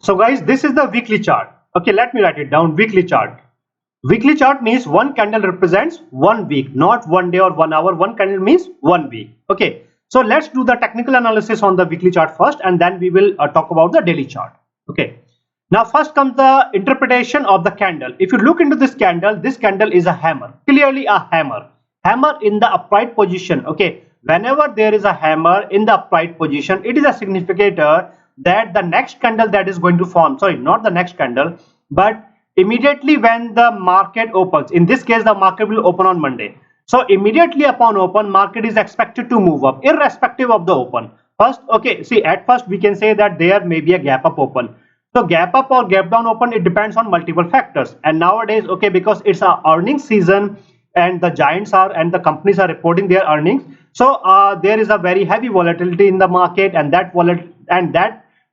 So guys, this is the weekly chart. Okay, let me write it down. Weekly chart. Weekly chart means one candle represents 1 week, not 1 day or 1 hour. One candle means 1 week. Okay, so let's do the technical analysis on the weekly chart first, and then we will talk about the daily chart. Okay, now first comes the interpretation of the candle. If you look into this candle is a hammer, clearly a hammer in the upright position. Okay, whenever there is a hammer in the upright position, it is a significator that the next candle that is going to form, sorry, not the next candle, but immediately when the market opens, in this case the market will open on Monday, so immediately upon open, market is expected to move up irrespective of the open. First, okay, see, at first we can say that there may be a gap up open. So gap up or gap down open, it depends on multiple factors. And nowadays, okay, because it's a earnings season and the giants are and the companies are reporting their earnings, so there is a very heavy volatility in the market, and that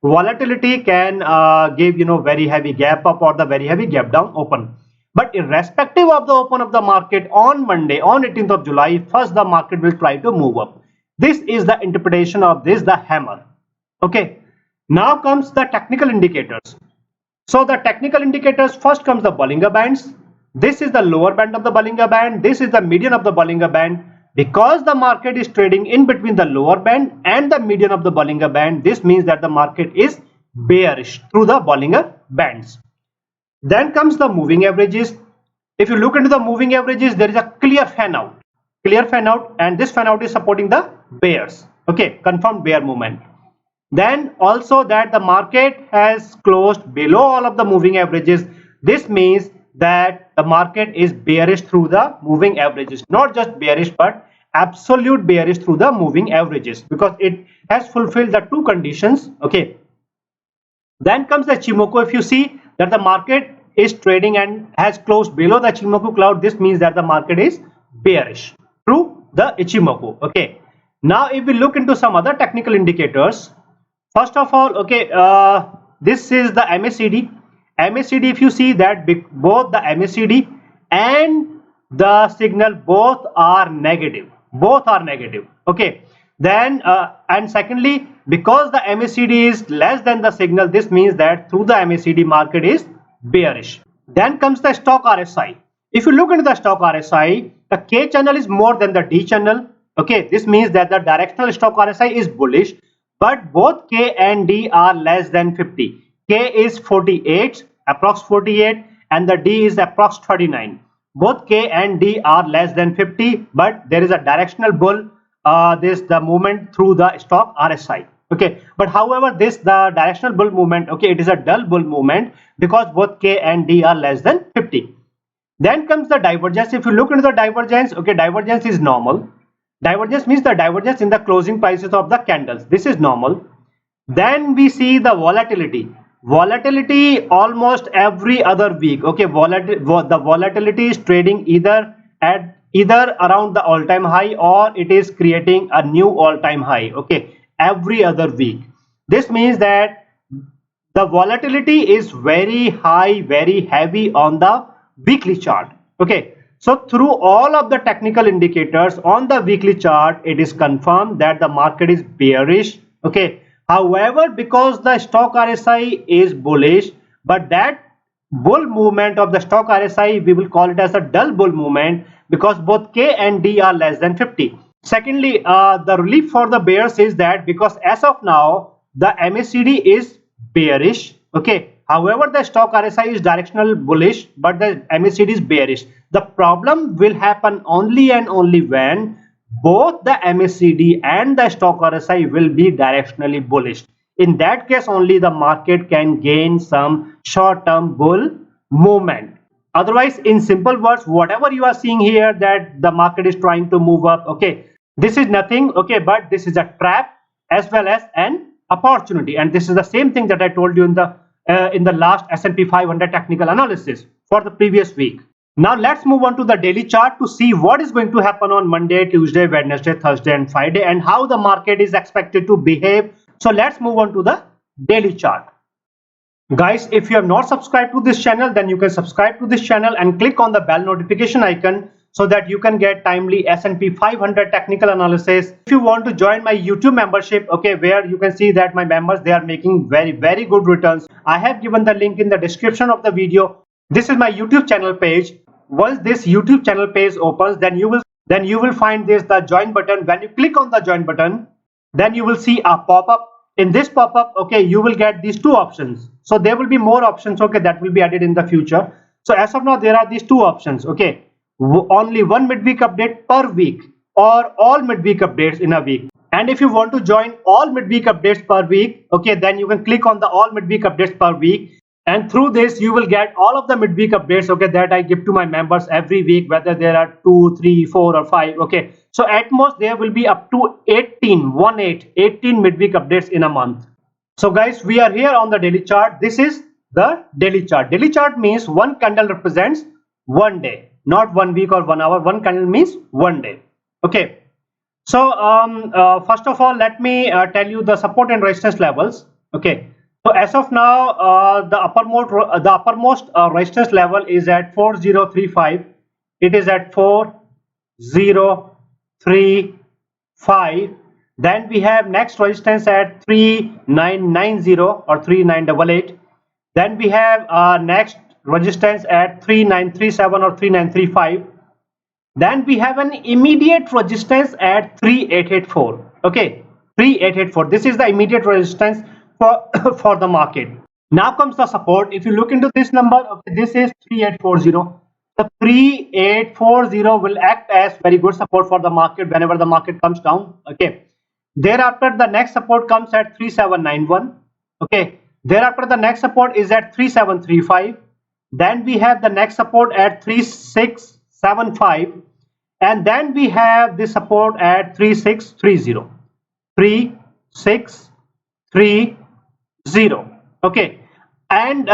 volatility can give, you know, very heavy gap up or the very heavy gap down open. But irrespective of the open of the market on Monday, on 18th of July, first the market will try to move up. This is the interpretation of this, the hammer. Okay, now comes the technical indicators. So the technical indicators, first comes the Bollinger Bands. This is the lower band of the Bollinger Band. This is the median of the Bollinger Band. Because the market is trading in between the lower band and the median of the Bollinger Band, this means that the market is bearish through the Bollinger Bands. Then comes the moving averages. If you look into the moving averages, there is a clear fan out, and this fan out is supporting the bears. Okay, confirmed bear movement. Then also that the market has closed below all of the moving averages. This means that the market is bearish through the moving averages, not just bearish but absolute bearish through the moving averages, because it has fulfilled the two conditions. Okay, then comes the Ichimoku. If you see that the market is trading and has closed below the Ichimoku cloud, this means that the market is bearish through the Ichimoku. Okay, now if we look into some other technical indicators, first of all, okay, this is the MACD. If you see that both the MACD and the signal both are negative, okay, then and secondly, because the MACD is less than the signal, this means that through the MACD market is bearish. Then comes the stock RSI. If you look into the stock RSI, the K channel is more than the D channel. Okay, this means that the directional stock RSI is bullish, but both K and D are less than 50. K is 48, approx 48, and the D is approx 39. Both K and D are less than 50, but there is a directional bull, the movement through the stock RSI. Okay, but however, the directional bull movement, okay, it is a dull bull movement because both K and D are less than 50. Then comes the divergence. If you look into the divergence, okay, divergence is normal. Divergence means the divergence in the closing prices of the candles. This is normal. Then we see the volatility. Volatility almost every other week. Okay, the volatility is trading either around the all-time high, or it is creating a new all-time high. Okay, every other week. This means that the volatility is very high, very heavy on the weekly chart. Okay, so through all of the technical indicators on the weekly chart, it is confirmed that the market is bearish. Okay, however, because the stock RSI is bullish, but that bull movement of the stock RSI, we will call it as a dull bull movement because both K and D are less than 50. Secondly, the relief for the bears is that because as of now, the MACD is bearish. Okay, however, the stock RSI is directional bullish, but the MACD is bearish. The problem will happen only and only when both the MACD and the stock RSI will be directionally bullish. In that case only the market can gain some short-term bull movement. Otherwise, in simple words, whatever you are seeing here that the market is trying to move up, okay, this is nothing, okay, but this is a trap as well as an opportunity, and this is the same thing that I told you in the last SP 500 technical analysis for the previous week. Now let's move on to the daily chart to see what is going to happen on Monday, Tuesday, Wednesday, Thursday and Friday, and how the market is expected to behave. So let's move on to the daily chart. Guys, if you have not subscribed to this channel, then you can subscribe to this channel and click on the bell notification icon so that you can get timely S&P 500 technical analysis. If you want to join my YouTube membership, okay, where you can see that my members, they are making very good returns. I have given the link in the description of the video. This is my YouTube channel page. Once this YouTube channel page opens, then you will find this the join button. When you click on the join button, then you will see a pop-up. In this pop-up, okay, you will get these two options. So there will be more options, okay, that will be added in the future. So as of now, there are these two options, okay. Only one midweek update per week or all midweek updates in a week. And if you want to join all midweek updates per week, okay, then you can click on the all midweek updates per week. And through this, you will get all of the midweek updates, okay, that I give to my members every week, whether there are 2, 3, 4 or 5, okay. So at most there will be up to 18 midweek updates in a month. So guys, we are here on the daily chart. This is the daily chart. Daily chart means one candle represents one day, not 1 week or 1 hour. One candle means one day, okay. So first of all, let me tell you the support and resistance levels, okay. So as of now, the uppermost resistance level is at 4035. It is at 4035. Then we have next resistance at 3990 or 3988. Then we have next resistance at 3937 or 3935. Then we have an immediate resistance at 3884. Okay, 3884. This is the immediate resistance for the market. Now comes the support. If you look into this number, okay, this is 3840. The 3840 will act as very good support for the market whenever the market comes down. Okay. Thereafter, the next support comes at 3791. Okay. Thereafter, the next support is at 3735. Then we have the next support at 3675. And then we have the support at 3630. 3630. Okay. And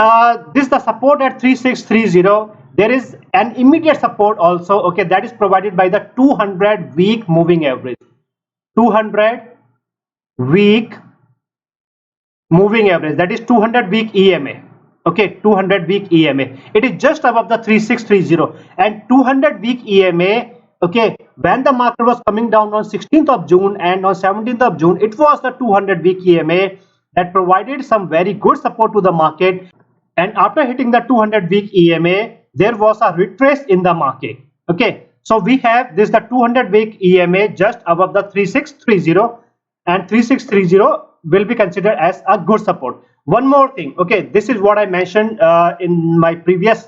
this the support at 3630. There is an immediate support also, okay, that is provided by the 200 week moving average. 200 week moving average, that is 200 week EMA. Okay, 200 week EMA. It is just above the 3630. And 200 week EMA, okay, when the market was coming down on 16th of June and on 17th of June, it was the 200 week EMA that provided some very good support to the market. And after hitting the 200 week EMA, there was a retrace in the market. Okay, so we have this the 200 week EMA just above the 3630, and 3630 will be considered as a good support. One more thing, okay, this is what I mentioned in my previous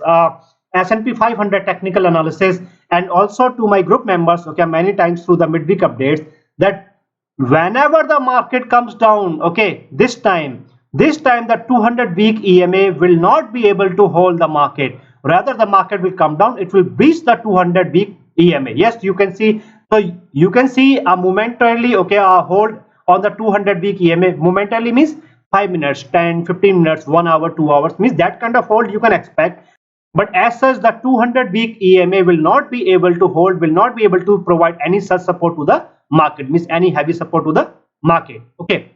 SP 500 technical analysis, and also to my group members, okay, many times through the midweek updates, that whenever the market comes down, okay, this time the 200 week EMA will not be able to hold the market. Rather, the market will come down. It will breach the 200 week EMA. Yes, you can see. So you can see a momentarily, okay, a hold on the 200 week EMA. Momentarily means 5 minutes, 10, 15 minutes, 1 hour, 2 hours, means that kind of hold you can expect. But as such, the 200 week EMA will not be able to hold, will not be able to provide any such support to the market, means any heavy support to the market. Okay.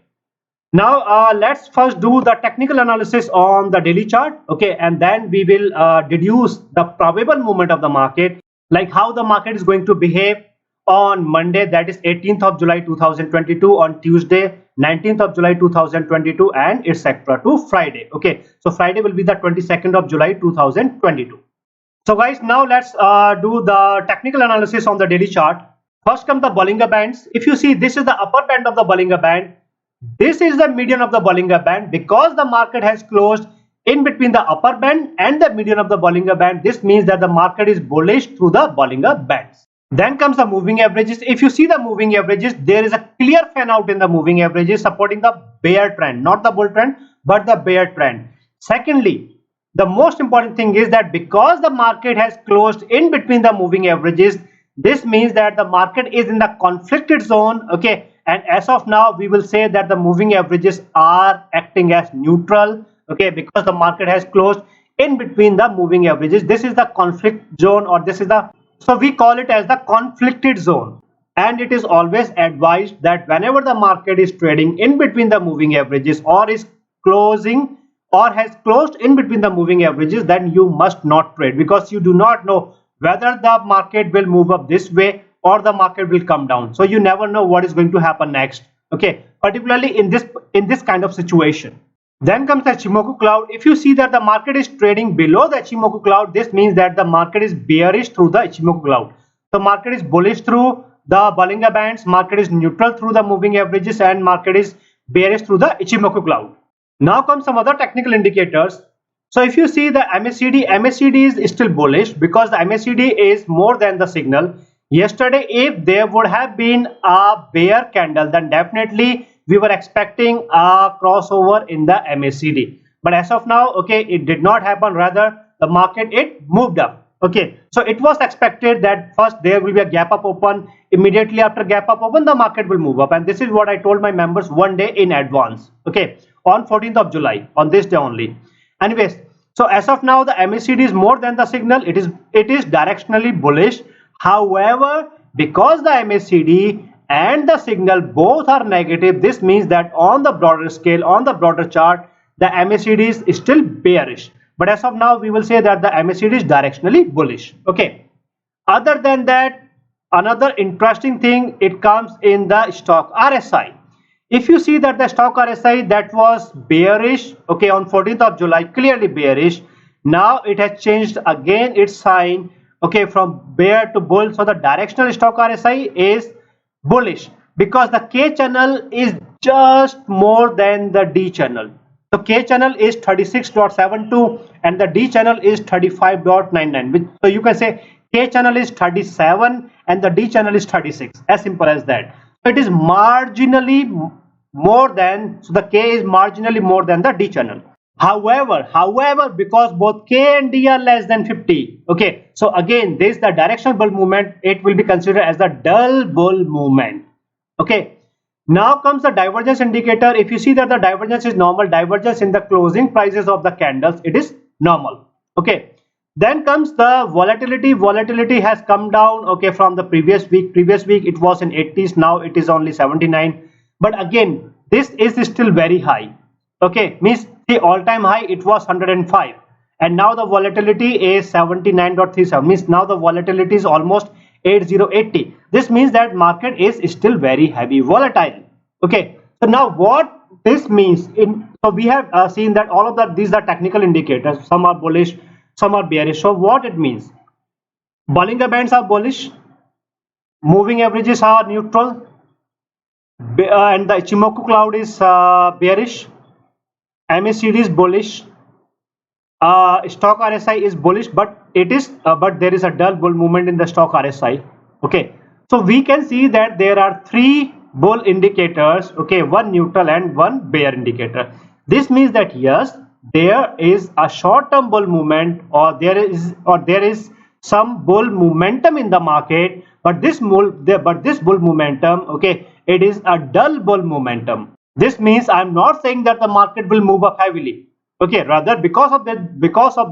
Now let's first do the technical analysis on the daily chart, okay, and then we will deduce the probable movement of the market, like how the market is going to behave on Monday, that is 18th of July 2022, on Tuesday 19th of July 2022, and etc. to Friday. Okay, so Friday will be the 22nd of July 2022. So guys, now let's do the technical analysis on the daily chart. First come the Bollinger Bands. If you see, this is the upper band of the Bollinger Band. This is the median of the Bollinger Band. Because the market has closed in between the upper band and the median of the Bollinger Band, this means that the market is bullish through the Bollinger Bands. Then comes the moving averages. If you see the moving averages, there is a clear fan out in the moving averages supporting the bear trend, not the bull trend, but the bear trend. Secondly, the most important thing is that because the market has closed in between the moving averages, this means that the market is in the conflicted zone, okay, and as of now we will say that the moving averages are acting as neutral, okay, because the market has closed in between the moving averages. This is the conflict zone, or this is the, so we call it as the conflicted zone. And it is always advised that whenever the market is trading in between the moving averages, or is closing or has closed in between the moving averages, then you must not trade, because you do not know whether the market will move up this way or the market will come down. So you never know what is going to happen next, okay, particularly in this kind of situation. Then comes the Ichimoku cloud. If you see that the market is trading below the Ichimoku cloud, this means that the market is bearish through the Ichimoku cloud. The market is bullish through the Bollinger Bands, market is neutral through the moving averages, and market is bearish through the Ichimoku cloud. Now comes some other technical indicators. So if you see the MACD is still bullish because the MACD is more than the signal. Yesterday, if there would have been a bear candle, then definitely we were expecting a crossover in the MACD. But as of now, okay, it did not happen. Rather, the market, it moved up. Okay, so it was expected that first there will be a gap up open. Immediately after gap up open, the market will move up. And this is what I told my members one day in advance. Okay, on 14th of July, on this day only. Anyways, so as of now, the MACD is more than the signal. It is directionally bullish. However, because the MACD and the signal both are negative, this means that on the broader scale, on the broader chart, the MACD is still bearish. But as of now, we will say that the MACD is directionally bullish. Okay. Other than that, another interesting thing, it comes in the stock RSI. If you see that the stock RSI that was bearish, okay, on 14th of July, clearly bearish. Now it has changed again its sign, okay, from bear to bull. So the directional stock RSI is bullish because the K channel is just more than the D channel. So K channel is 36.72 and the D channel is 35.99. So you can say K channel is 37 and the D channel is 36. As simple as that. So it is marginally more than, so the K is marginally more than the D channel. However, because both K and D are less than 50, okay, so again, this the directional bull movement, it will be considered as the dull bull movement. Okay, now comes the divergence indicator. If you see that the divergence is normal, divergence in the closing prices of the candles, it is normal. Okay, then comes the volatility. Volatility has come down, okay, from the previous week. Previous week it was in 80s, now it is only 79. But again, this is still very high. Okay, means the all-time high it was 105 and now the volatility is 79.37, means now the volatility is almost 8080. This means that market is still very heavy volatile. Okay, so now what this means in, so we have seen that all of that, these are technical indicators, some are bullish, some are bearish. So what it means, Bollinger Bands are bullish, moving averages are neutral, and the Ichimoku cloud is bearish, MACD is bullish, stock RSI is bullish, but it is but there is a dull bull movement in the stock RSI. Okay, so we can see that there are three bull indicators, okay, one neutral and one bear indicator. This means that yes, there is a short-term bull movement, or there is some bull momentum in the market, but this bull momentum, okay, it is a dull bull momentum. This means I'm not saying that the market will move up heavily. Okay, rather because of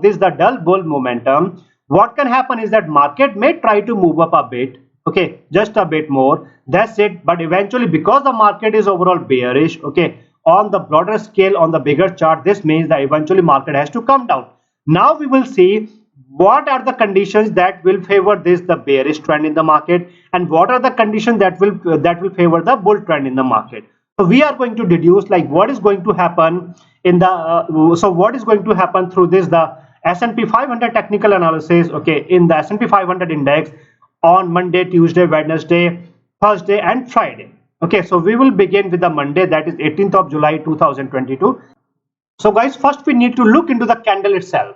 this the dull bull momentum, what can happen is that market may try to move up a bit, okay, just a bit more, that's it. But eventually, because the market is overall bearish, okay, on the broader scale, on the bigger chart, this means that eventually market has to come down. Now we will see what are the conditions that will favor this the bearish trend in the market, and what are the conditions that will favor the bull trend in the market. So we are going to deduce like what is going to happen in the what is going to happen through this the S&P 500 technical analysis, okay, in the S&P 500 index on Monday, Tuesday, Wednesday, Thursday and Friday. Okay, so we will begin with the Monday, that is 18th of July 2022. So guys, first we need to look into the candle itself.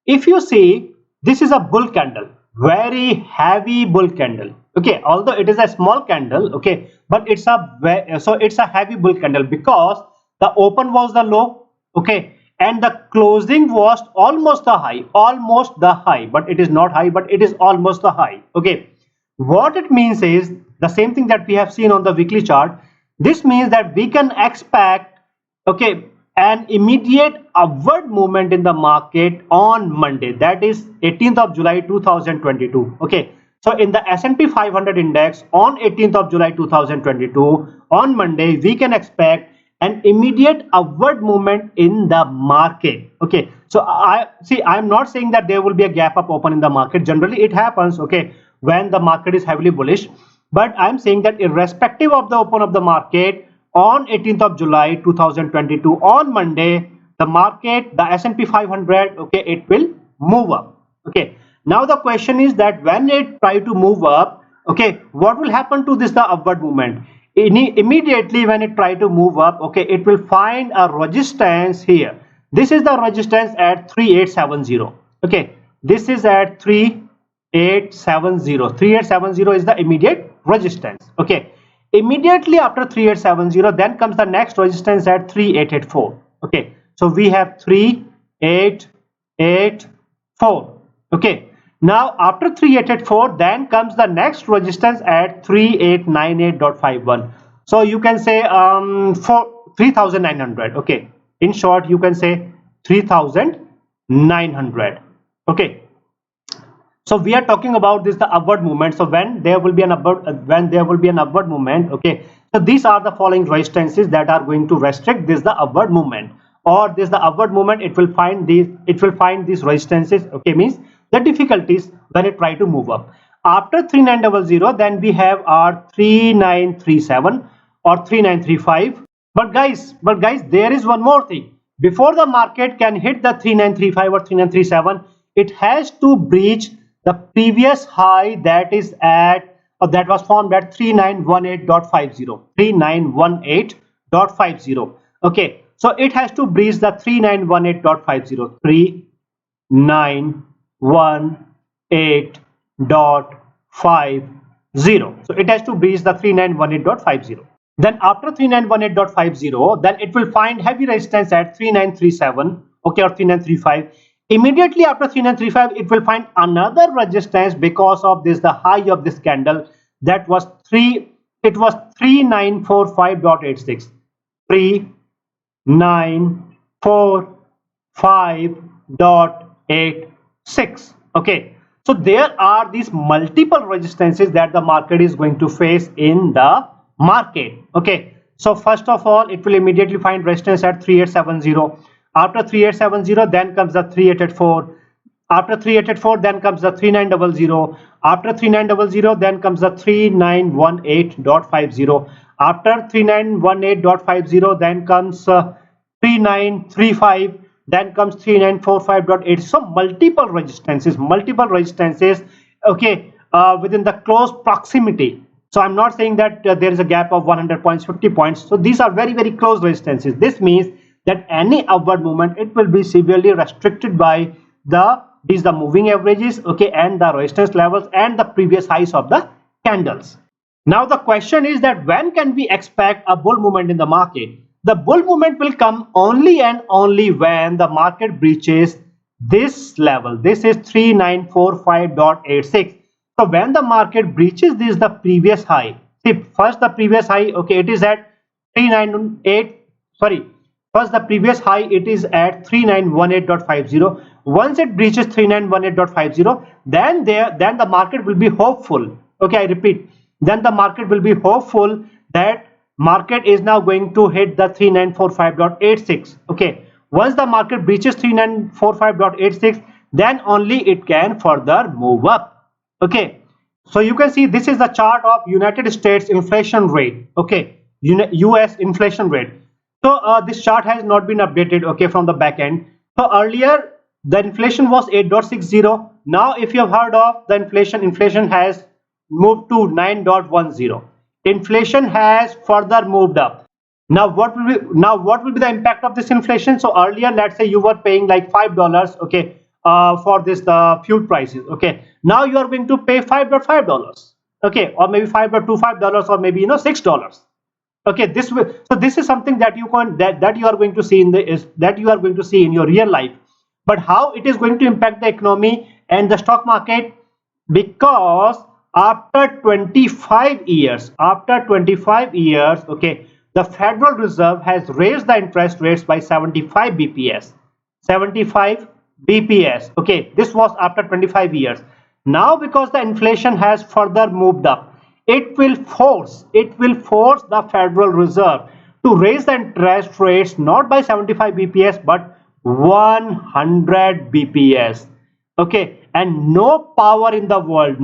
If you see, this is a bull candle, very heavy bull candle. Okay, although it is a small candle, okay, but it's a heavy bull candle because the open was the low, okay, and the closing was almost the high, but it is not high, but it is almost the high. Okay, what it means is the same thing that we have seen on the weekly chart. This means that we can expect, okay, an immediate upward movement in the market on Monday, that is 18th of July 2022. Okay, so in the S&P 500 index on 18th of July 2022 on Monday, we can expect an immediate upward movement in the market. Okay, so I'm not saying that there will be a gap up open in the market. Generally it happens, okay, when the market is heavily bullish, but I'm saying that irrespective of the open of the market, on 18th of July 2022 on Monday, the market, the SP 500, okay, it will move up. Okay, now the question is that when it try to move up, okay, what will happen to this, the upward movement? Immediately when it try to move up, okay, it will find a resistance here. This is the resistance at 3870. Okay, this is at 3870. 3870 is the immediate resistance. Okay, immediately after 3870, then comes the next resistance at 3884. Okay, so we have 3884. Okay, now after 3884, then comes the next resistance at 3898.51. So you can say for 3900. Okay, in short you can say 3900. Okay, so we are talking about this, the upward movement. So when there will be an upward movement, okay, so these are the following resistances that are going to restrict this, the upward movement, or this the upward movement, it will find these resistances. Okay, means the difficulties when it try to move up. After 3900, then we have our 3937 or 3935. But guys, there is one more thing. Before the market can hit the 3935 or 3937, it has to breach the previous high that is at, or that was formed at 3918.50. 3918.50. Okay, so it has to breach the 3918.50. 3918.50. So it has to breach the 3918.50. Then after 3918.50, then it will find heavy resistance at 3937, okay, or 3935. Immediately after 3935, it will find another resistance because of this, the high of this candle, that was 3945.86. 3945.86. Okay, so there are these multiple resistances that the market is going to face in the market. Okay, so first of all, it will immediately find resistance at 3870. After 3870, then comes the 3884. After 3884, then comes the 3900. After 3900, then comes the 3918.50. After 3918.50, then comes 3935. Then comes 3945.8. So multiple resistances. Okay, within the close proximity. So I'm not saying that there is a gap of 100 points, 50 points. So these are very, very close resistances. This means that any upward movement, it will be severely restricted by the moving averages, okay, and the resistance levels and the previous highs of the candles. Now the question is that when can we expect a bull movement in the market? The bull movement will come only and only when the market breaches this level. This is 3945.86. So when the market breaches this, the previous high, see, first the previous high, okay, it is at 398, sorry, first the previous high, it is at 3918.50. Once it breaches 3918.50, then the market will be hopeful. Okay, I repeat, then the market will be hopeful that market is now going to hit the 3945.86. okay, once the market breaches 3945.86, then only it can further move up. Okay, so you can see this is the chart of United States inflation rate. Okay, US inflation rate. So this chart has not been updated, okay, from the back end. So earlier the inflation was 8.60. Now if you have heard of the inflation has moved to 9.10. Inflation has further moved up. Now what will be the impact of this inflation? So earlier, let's say you were paying like $5, okay, for this fuel prices. Okay, now you are going to pay $5.5, okay, or maybe $5.25, or maybe $6. Okay, this is something that you are going to see in your real life. But how it is going to impact the economy and the stock market? Because after 25 years, okay, the Federal Reserve has raised the interest rates by 75 bps. 75 bps. Okay, this was after 25 years. Now because the inflation has further moved up, it will force the Federal Reserve to raise the interest rates not by 75 bps but 100 bps. Okay, and no power in the world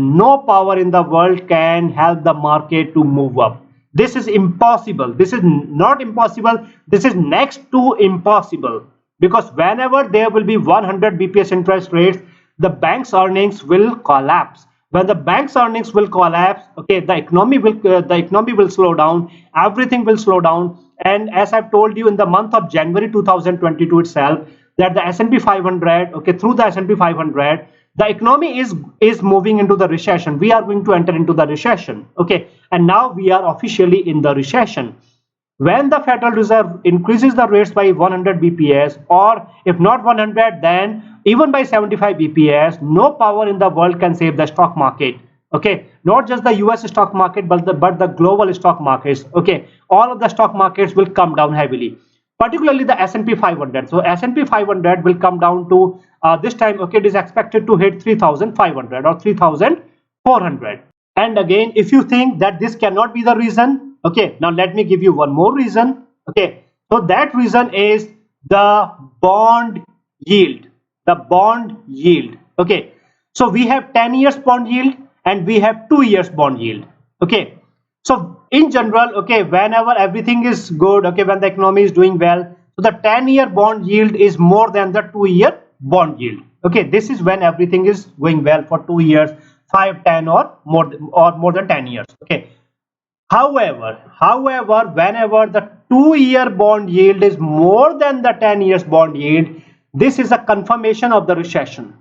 can help the market to move up. This is impossible. This is not impossible. This is next to impossible, because whenever there will be 100 bps interest rates, the bank's earnings will collapse. When the bank's earnings will collapse, okay, the economy will slow down. Everything will slow down. And as I've told you in the month of January 2022 itself, that the S&P 500, okay, through the S&P 500, the economy is moving into the recession. We are going to enter into the recession, okay, and now we are officially in the recession. When the Federal Reserve increases the rates by 100 bps, or if not 100, then even by 75 bps, no power in the world can save the stock market. Okay, not just the US stock market, but the global stock markets. Okay, all of the stock markets will come down heavily, particularly the S&P 500. So S&P 500 will come down to this time, okay, it is expected to hit 3,500 or 3,400. And again, if you think that this cannot be the reason, okay, now let me give you one more reason. Okay, so that reason is the bond yield. The bond yield. Okay, so we have 10 years bond yield and we have 2 years bond yield. Okay, so in general, okay, whenever everything is good, okay, when the economy is doing well, so the 10-year bond yield is more than the 2-year bond yield. Okay, this is when everything is going well for 2 years, 5, 10, or more than 10 years. Okay, however, whenever the 2-year bond yield is more than the 10 years bond yield, this is a confirmation of the recession.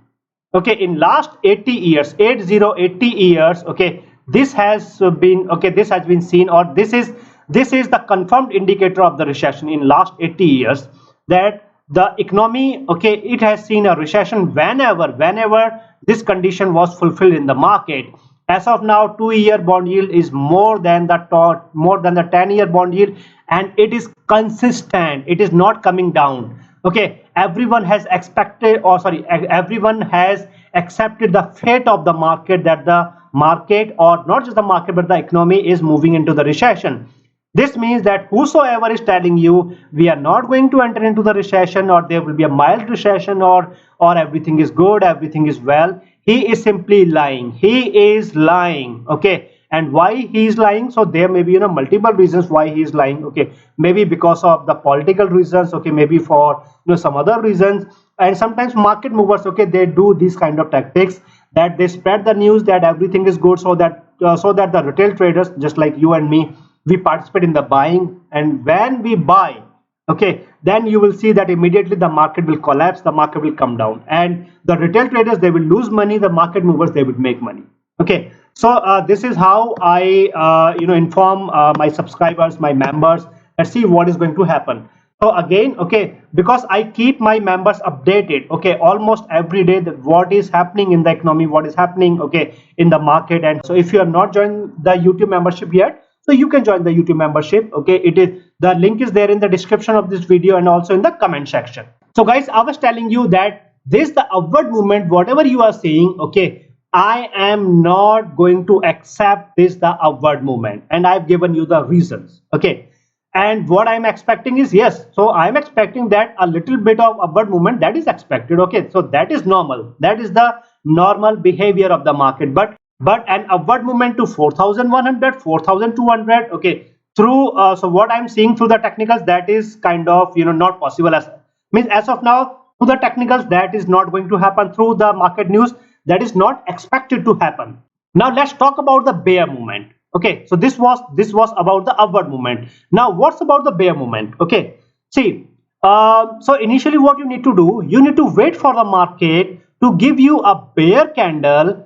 Okay, in last 80 years, 80 years, okay, this has been seen, or this is the confirmed indicator of the recession in last 80 years, that the economy, okay, it has seen a recession whenever this condition was fulfilled in the market. As of now, 2-year bond yield is more than the 10-year bond yield, and it is consistent. It is not coming down. Okay, everyone has accepted the fate of the market, that the market, or not just the market, but the economy is moving into the recession. This means that whosoever is telling you we are not going to enter into the recession, or there will be a mild recession, or everything is good, everything is well, he is simply lying. He is lying. Okay, and why he is lying? So there may be multiple reasons why he is lying. Okay, maybe because of the political reasons, okay, maybe for some other reasons. And sometimes market movers, okay, they do these kind of tactics, that they spread the news that everything is good, so that the retail traders, just like you and me, we participate in the buying. And when we buy, okay, then you will see that immediately the market will collapse, the market will come down, and the retail traders, they will lose money, the market movers, they would make money. Okay, so this is how I inform my subscribers, my members. Let's see what is going to happen. So again, okay, because I keep my members updated, okay, almost every day, that what is happening in the economy, what is happening, okay, in the market. And so if you have not joined the YouTube membership yet, so you can join the YouTube membership. Okay, the link is there in the description of this video and also in the comment section. So guys, I was telling you that the upward movement, whatever you are seeing, okay, I am not going to accept the upward movement, and I've given you the reasons. Okay, and what I'm expecting is, yes, so I'm expecting that a little bit of upward movement, that is expected. Okay, so that is normal, that is the normal behavior of the market. But an upward movement to 4,100, 4,200, okay, through so what I'm seeing through the technicals, that is kind of not possible. As of now, through the technicals, that is not going to happen. Through the market news, that is not expected to happen. Now let's talk about the bear movement. Okay, so this was about the upward movement. Now what's about the bear movement? Okay, see, so initially what you need to do, you need to wait for the market to give you a bear candle.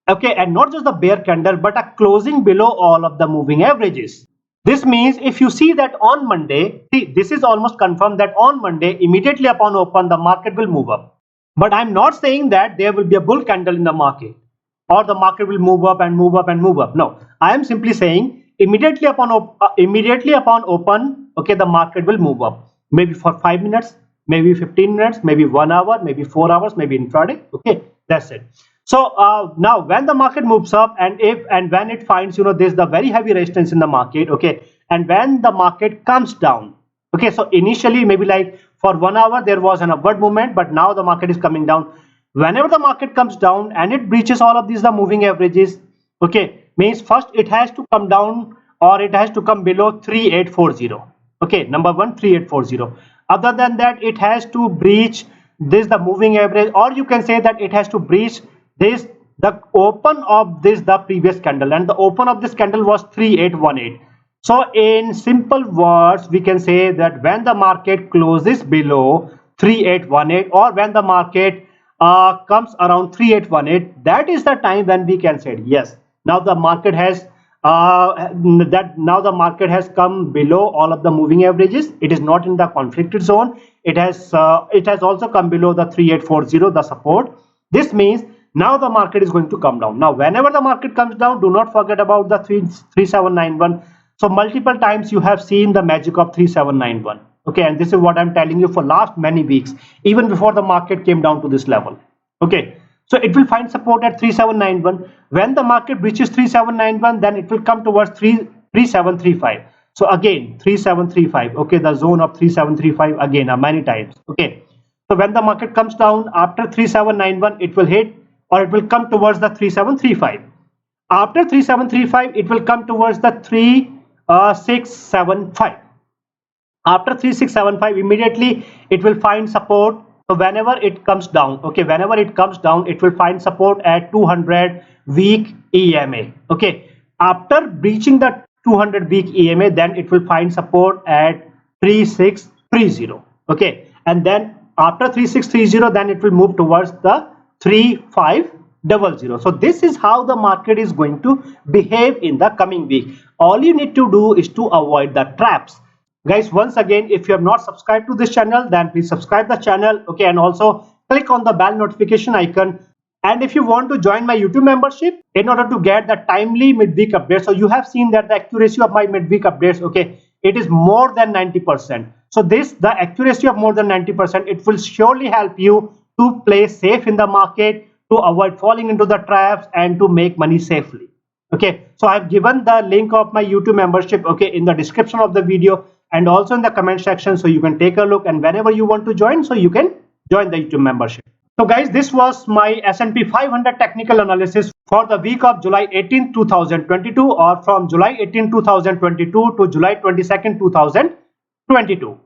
Okay, and not just the bear candle, but a closing below all of the moving averages. This means if you see that on Monday, see, this is almost confirmed that on Monday, immediately upon open, the market will move up. But I'm not saying that there will be a bull candle in the market, or the market will move up and move up and move up. No, I am simply saying immediately upon open, okay, the market will move up. Maybe for 5 minutes, maybe 15 minutes, maybe 1 hour, maybe 4 hours, maybe intraday. Okay, that's it. So now when the market moves up, and when it finds there's the very heavy resistance in the market, okay, and when the market comes down, okay, so initially maybe like for 1 hour there was an upward movement, but now the market is coming down. Whenever the market comes down and it breaches all of these the moving averages, okay, means first it has to come down or it has to come below 3840. Okay, number one, 3840. Other than that, it has to breach this, the moving average, or you can say that it has to breach this, the open of this, the previous candle, and the open of this candle was 3818. So in simple words, we can say that when the market closes below 3818, or when the market comes around 3818, that is the time when we can say yes, now the market has now the market has come below all of the moving averages. It is not in the conflicted zone. It has also come below the 3840, the support. This means now the market is going to come down. Now whenever the market comes down, do not forget about the 3791. So multiple times you have seen the magic of 3791. Okay, and this is what I'm telling you for last many weeks, even before the market came down to this level. Okay, so it will find support at 3791. When the market reaches 3791, then it will come towards 3735. So again 3735. Okay, the zone of 3735 again many times. Okay, so when the market comes down after 3791, it will hit, or it will come towards the 3735. After 3735, it will come towards the 3675. After 3675, immediately it will find support. So whenever it comes down, okay, whenever it comes down, it will find support at 200 week EMA. Okay, after breaching the 200 week EMA, then it will find support at 3630. Okay, and then after 3630, then it will move towards the 3500. So this is how the market is going to behave in the coming week. All you need to do is to avoid the traps. Guys, once again, if you have not subscribed to this channel, then please subscribe the channel. Okay, and also click on the bell notification icon. And if you want to join my YouTube membership in order to get the timely midweek updates, so you have seen that the accuracy of my midweek updates, okay, it is more than 90%. So the accuracy of more than 90%, it will surely help you to play safe in the market, to avoid falling into the traps, and to make money safely. Okay, so I've given the link of my YouTube membership, okay, in the description of the video and also in the comment section, so you can take a look, and whenever you want to join, so you can join the YouTube membership. So guys, this was my S&P 500 technical analysis for the week of July 18, 2022, or from July 18, 2022 to July 22nd, 2022.